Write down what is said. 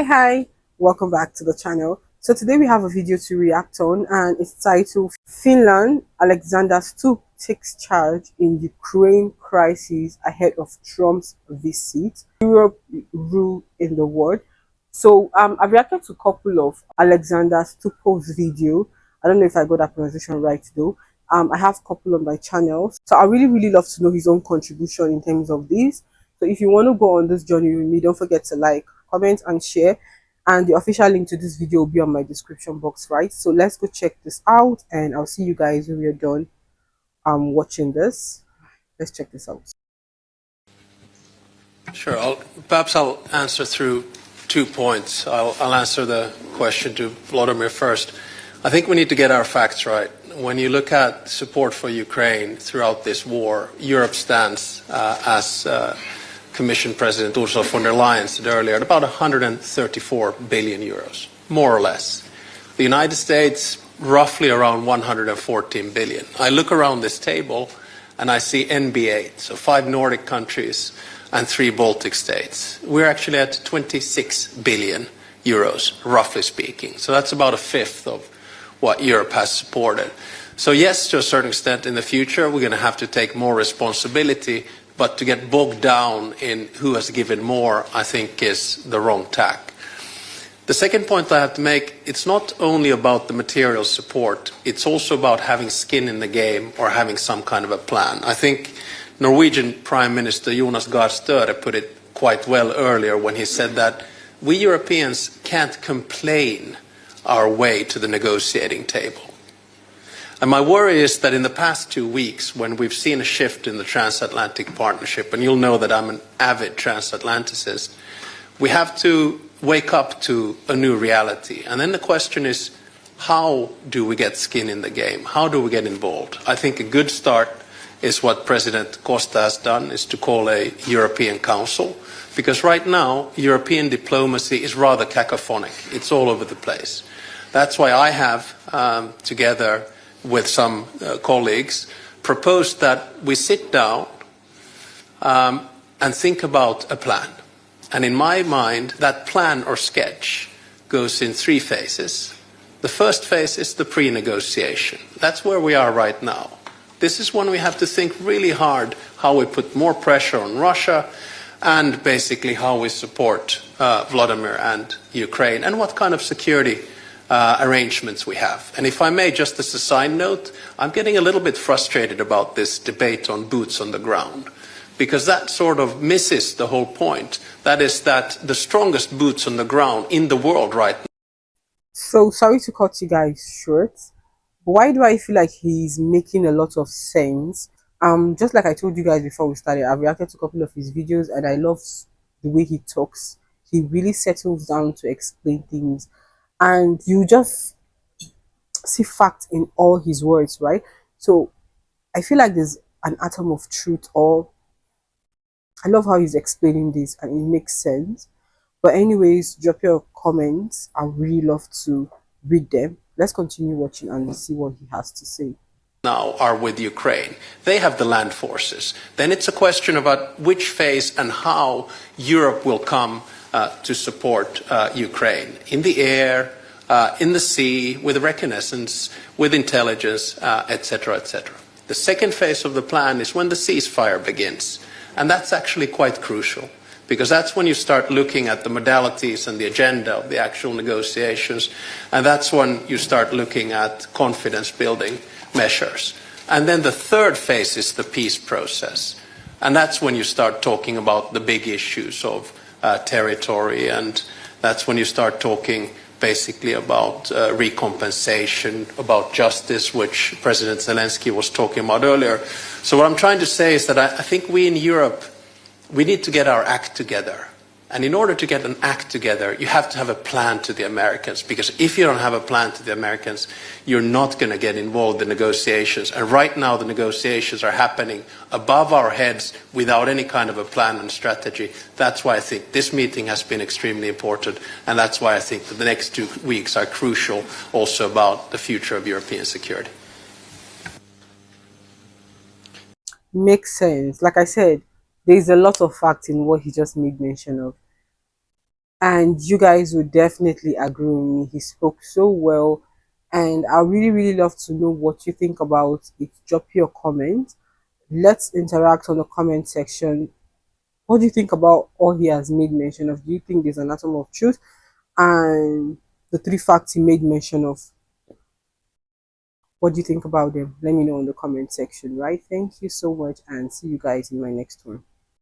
Hi, welcome back to the channel. So today we have a video to react on, and it's titled Finland Alexander Stubb takes charge in Ukraine crisis ahead of Trump's visit. Europe rule in the world. So I've reacted to a couple of Alexander Stubb's video. I don't know if I got that pronunciation right though. I have a couple on my channel. So I really love to know his own contribution in terms of this. So if you want to go on this journey with me, don't forget to like, comment and share, and the official link to this video will be on my description box, right? So let's go check this out, and I'll see you guys when we're done watching this. Let's check this out. Sure. Perhaps I'll answer through 2 points. I'll answer the question to Vladimir first. I think we need to get our facts right. When you look at support for Ukraine throughout this war, Europe stands as Commission President Ursula von der Leyen said earlier, at about 134 billion euros, more or less. The United States, roughly around 114 billion. I look around this table and I see NB8, so 5 Nordic countries and 3 Baltic states. We're actually at 26 billion euros, roughly speaking. So that's about a fifth of what Europe has supported. So yes, to a certain extent in the future, we're going to have to take more responsibility. But to get bogged down in who has given more, I think, is the wrong tack. The second point I have to make, it's not only about the material support, it's also about having skin in the game or having some kind of a plan. I think Norwegian Prime Minister Jonas Gahr Støre put it quite well earlier when he said that we Europeans can't complain our way to the negotiating table. And my worry is that in the past 2 weeks, when we've seen a shift in the transatlantic partnership, and you'll know that I'm an avid transatlanticist, we have to wake up to a new reality. And then the question is, how do we get skin in the game? How do we get involved? I think a good start is what President Costa has done, is to call a European Council. Because right now, European diplomacy is rather cacophonic. It's all over the place. That's why I have, together with some colleagues, proposed that we sit down and think about a plan. And in my mind, that plan or sketch goes in 3 phases. The first phase is the pre-negotiation. That's where we are right now. This is when we have to think really hard how we put more pressure on Russia and basically how we support Vladimir and Ukraine and what kind of security arrangements we have. And if I may, just as a side note, I'm getting a little bit frustrated about this debate on boots on the ground, because that sort of misses the whole point. That is that the strongest boots on the ground in the world right now. So sorry to cut you guys short. Why do I feel like he's making a lot of sense? Just like I told you guys before we started, I've reacted to a couple of his videos and I love the way he talks. He really settles down to explain things, and you just see fact in all his words, right? So I feel like there's an atom of truth, or I love how he's explaining this and it makes sense. But anyways, drop your comments. I really love to read them. Let's continue watching and see what he has to say. Now are with Ukraine. They have the land forces. Then it's a question about which phase and how Europe will come to support Ukraine. In the air, in the sea, with reconnaissance, with intelligence, etc., etc. The second phase of the plan is when the ceasefire begins. And that's actually quite crucial, because that's when you start looking at the modalities and the agenda of the actual negotiations. And that's when you start looking at confidence building measures. And then the third phase is the peace process. And that's when you start talking about the big issues of territory, and that's when you start talking basically about recompensation, about justice, which President Zelensky was talking about earlier. So what I'm trying to say is that I think we in Europe, we need to get our act together. And in order to get an act together, you have to have a plan to the Americans, because if you don't have a plan to the Americans, you're not going to get involved in negotiations. And right now the negotiations are happening above our heads without any kind of a plan and strategy. That's why I think this meeting has been extremely important, and that's why I think that the next 2 weeks are crucial also about the future of European security. Makes sense. Like I said, there's a lot of fact in what he just made mention of. and you guys would definitely agree with me. He spoke so well, and I really love to know what you think about it. Drop your comment. Let's interact on the comment section. What do you think about all he has made mention of? Do you think there's an atom of truth? And the three facts he made mention of, what do you think about them? Let me know in the comment section, right? Thank you so much, and see you guys in my next one.